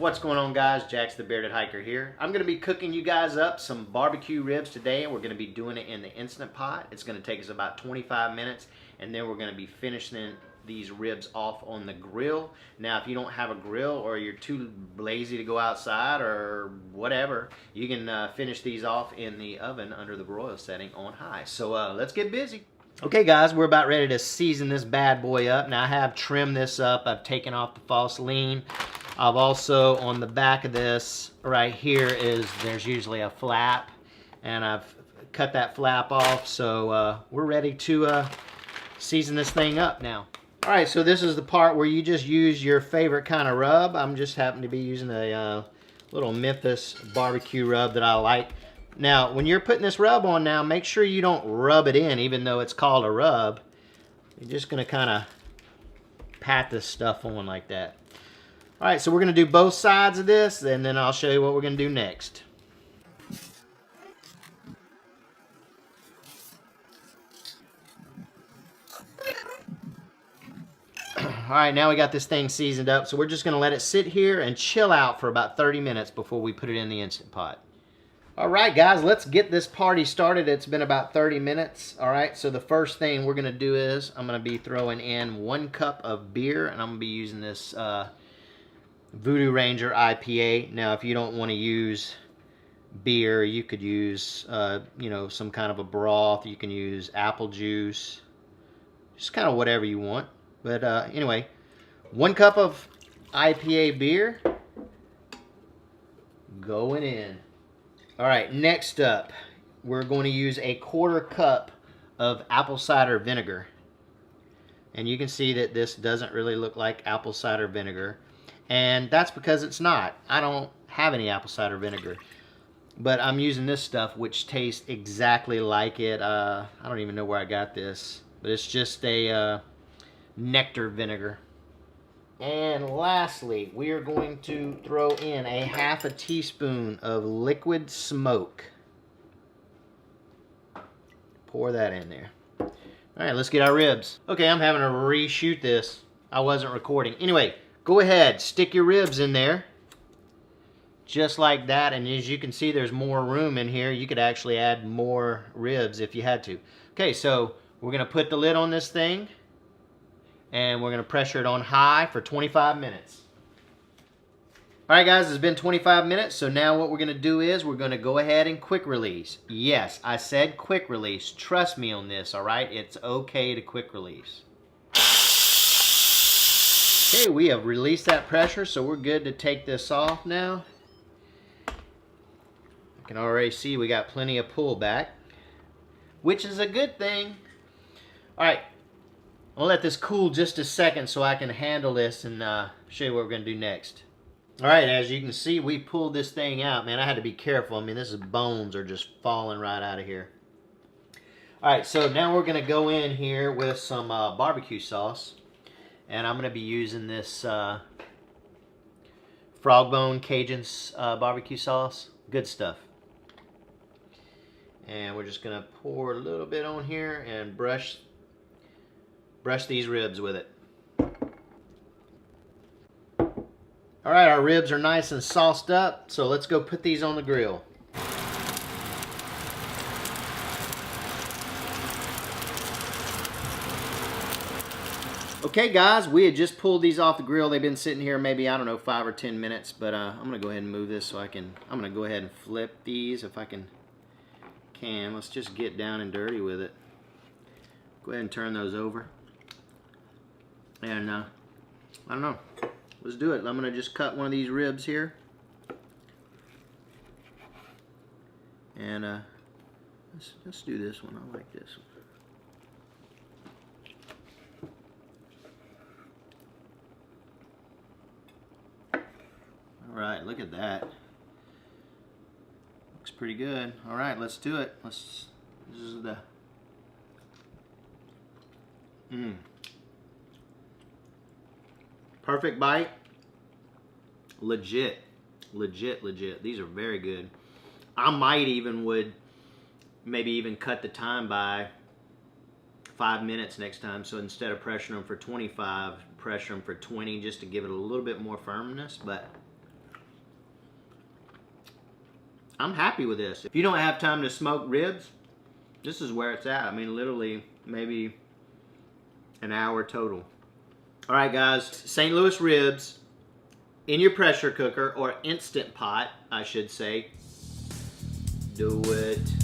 What's going on, guys? Jax the Bearded Hiker here. I'm going to be cooking you guys up some barbecue ribs today, and we're going to be doing it in the Instant Pot. It's going to take us about 25 minutes, and then we're going to be finishing these ribs off on the grill. Now, if you don't have a grill or you're too lazy to go outside or whatever, you can finish these off in the oven under the broil setting on high. So let's get busy. Okay, guys, we're about ready to season this bad boy up. Now, I have trimmed this up. I've taken off the false lean. I've also, on the back of this right here, there's usually a flap, and I've cut that flap off, so we're ready to season this thing up now. All right, so this is the part where you just use your favorite kind of rub. I'm just happen to be using a little Memphis barbecue rub that I like. Now, when you're putting this rub on now, make sure you don't rub it in, even though it's called a rub. You're just gonna kind of pat this stuff on like that. All right, so we're gonna do both sides of this, and then I'll show you what we're gonna do next. All right, now we got this thing seasoned up, so we're just gonna let it sit here and chill out for about 30 minutes before we put it in the Instant Pot. All right, guys, let's get this party started. It's been about 30 minutes. All right, so the first thing we're gonna do is I'm gonna be throwing in 1 cup of beer, and I'm gonna be using this Voodoo Ranger IPA. Now, if you don't want to use beer, you could use, you know, some kind of a broth. You can use apple juice, just kind of whatever you want. But anyway, 1 cup of IPA beer going in. All right, next up, we're going to use a 1/4 cup of apple cider vinegar. And you can see that this doesn't really look like apple cider vinegar. And that's because it's not. I don't have any apple cider vinegar. But I'm using this stuff, which tastes exactly like it. I don't even know where I got this. But it's just a nectar vinegar. And lastly, we are going to throw in a 1/2 teaspoon of liquid smoke. Pour that in there. All right, let's get our ribs. Okay, I'm having to reshoot this. I wasn't recording. Anyway, go ahead, stick your ribs in there. Just like that, and as you can see, there's more room in here. You could actually add more ribs if you had to. Okay, so we're gonna put the lid on this thing, and we're gonna pressure it on high for 25 minutes. All right, guys, it's been 25 minutes, so now what we're gonna do is we're gonna go ahead and quick release. Yes, I said quick release. Trust me on this, all right? It's okay to quick release. Okay, we have released that pressure, so we're good to take this off now. I can already see we got plenty of pullback, which is a good thing. All right, I'll let this cool just a second so I can handle this and show you what we're gonna do next. All right, as you can see, we pulled this thing out. Man, I had to be careful. I mean, this is bones are just falling right out of here. All right, so now we're gonna go in here with some barbecue sauce. And I'm gonna be using this Frog Bone Cajun barbecue sauce. Good stuff. And we're just gonna pour a little bit on here and brush these ribs with it. All right, our ribs are nice and sauced up, so let's go put these on the grill. Okay, guys, we had just pulled these off the grill. They've been sitting here maybe, I don't know, 5 or 10 minutes, but I'm gonna go ahead and move this so I'm gonna go ahead and flip these if I can. Let's just get down and dirty with it. Go ahead and turn those over. And I don't know, let's do it. I'm gonna just cut one of these ribs here. And let's do this one. I like this one. All right, look at that. Looks pretty good. All right, let's do it. This is the perfect bite. Legit. These are very good. I might even maybe even cut the time by 5 minutes next time. So instead of pressuring them for 25, pressure them for 20 just to give it a little bit more firmness. But I'm happy with this. If you don't have time to smoke ribs, this is where it's at. I mean, literally, maybe an hour total. All right, guys, St. Louis ribs in your pressure cooker, or Instant Pot, I should say. Do it.